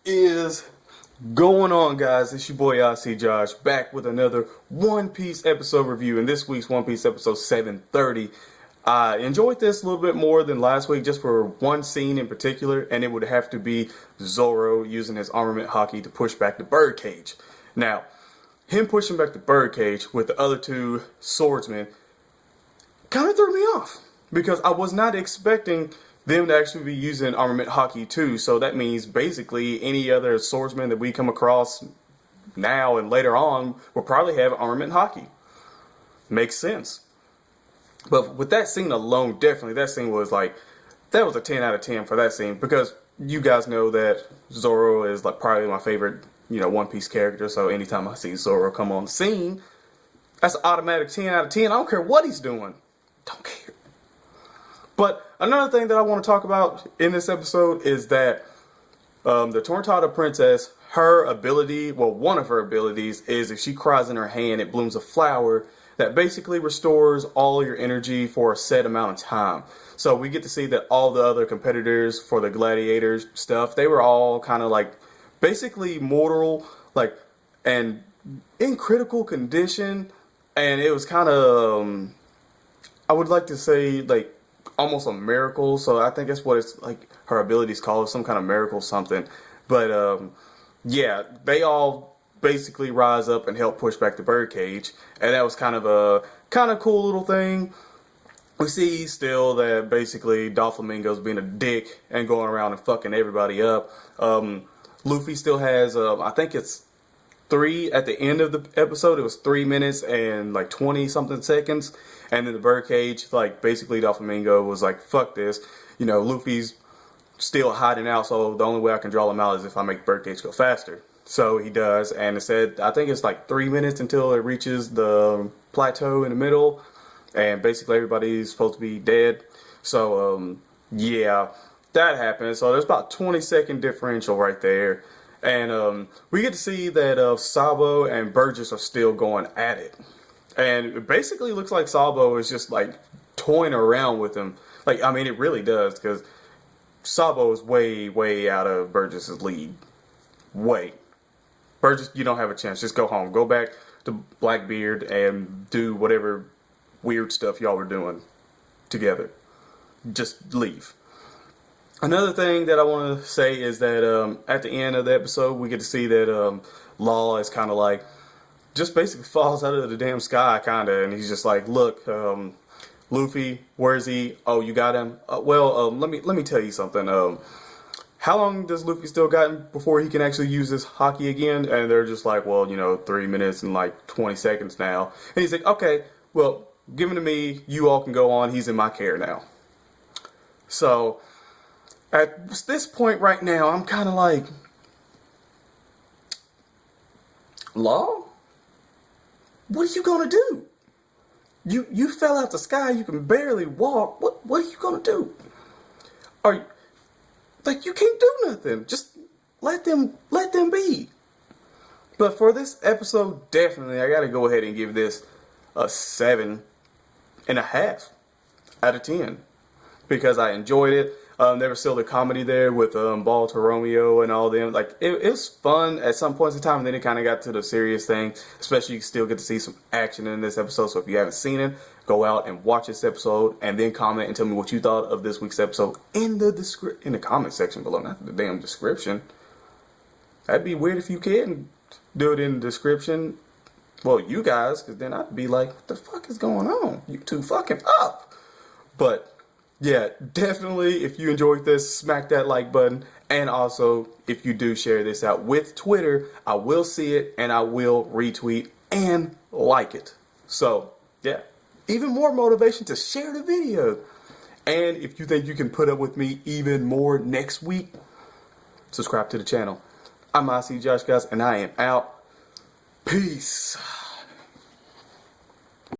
Is going on, guys? It's your boy IC Josh back with another One Piece episode review. And this week's One Piece episode 730. I enjoyed this a little bit more than last week just for one scene in particular, and it would have to be Zoro using his Armament Haki to push back the birdcage. Now, him pushing back the birdcage with the other two swordsmen kind of threw me off because I was not expecting them to actually be using Armament Haki too. So that means basically any other swordsman that we come across now and later on will probably have Armament Haki. Makes sense. But with that scene alone, definitely that scene was like, that was a 10 out of 10 for that scene, because you guys know that Zoro is like probably my favorite, One Piece character. So anytime I see Zoro come on the scene, that's an automatic 10 out of 10. I don't care what he's doing. Don't care. But another thing that I want to talk about in this episode is that the Torntada Princess, her ability, well, one of her abilities is if she cries in her hand, it blooms a flower that basically restores all your energy for a set amount of time. So we get to see that all the other competitors for the gladiators stuff, they were all kind of like basically mortal, like, and in critical condition. And it was kind of, I would like to say, like, almost a miracle. So I think that's what it's like, her abilities called, some kind of miracle something. But yeah, they all basically rise up and help push back the birdcage, and that was kind of a cool little thing. We see still that basically Doflamingo's being a dick and going around and fucking everybody up. Luffy still has I think it's 3 at the end of the episode. It was 3 minutes and like 20 something seconds, and then the birdcage, like, basically Doflamingo was like, fuck this, Luffy's still hiding out, so the only way I can draw him out is if I make birdcage go faster. So he does, and it said, I think it's like 3 minutes until it reaches the plateau in the middle, and basically everybody's supposed to be dead. So, yeah, that happened. So there's about 20-second differential right there. And we get to see that Sabo and Burgess are still going at it. And it basically looks like Sabo is just like toying around with him. Like, I mean, it really does, because Sabo is way, way out of Burgess's league. Way. Burgess, you don't have a chance. Just go home. Go back to Blackbeard and do whatever weird stuff y'all were doing together. Just leave. Another thing that I want to say is that at the end of the episode, we get to see that Law is kind of like, just basically falls out of the damn sky, kind of, and he's just like, look, Luffy, where is he? Oh, you got him? Let me tell you something. How long does Luffy still got before he can actually use this Haki again? And they're just like, well, 3 minutes and like 20 seconds now. And he's like, okay, well, give him to me. You all can go on. He's in my care now. So at this point right now, I'm kind of like, Law? What are you going to do? You fell out the sky. You can barely walk. What are you going to do? Like, you can't do nothing. Just let them be. But for this episode, definitely, I gotta go ahead and give this a 7.5 out of 10. Because I enjoyed it. There was still the comedy there with Balto Romeo and all them. Like, it was fun at some points in time, and then it kind of got to the serious thing. Especially, you still get to see some action in this episode. So if you haven't seen it, go out and watch this episode, and then comment and tell me what you thought of this week's episode in the comment section below, not the damn description. That'd be weird if you can do it in the description. Well, you guys, because then I'd be like, what the fuck is going on? You two fucking up. But yeah, definitely, if you enjoyed this, smack that like button. And also, if you do share this out with Twitter, I will see it and I will retweet and like it. So, yeah, even more motivation to share the video. And if you think you can put up with me even more next week, subscribe to the channel. I'm IC Josh, guys, and I am out. Peace.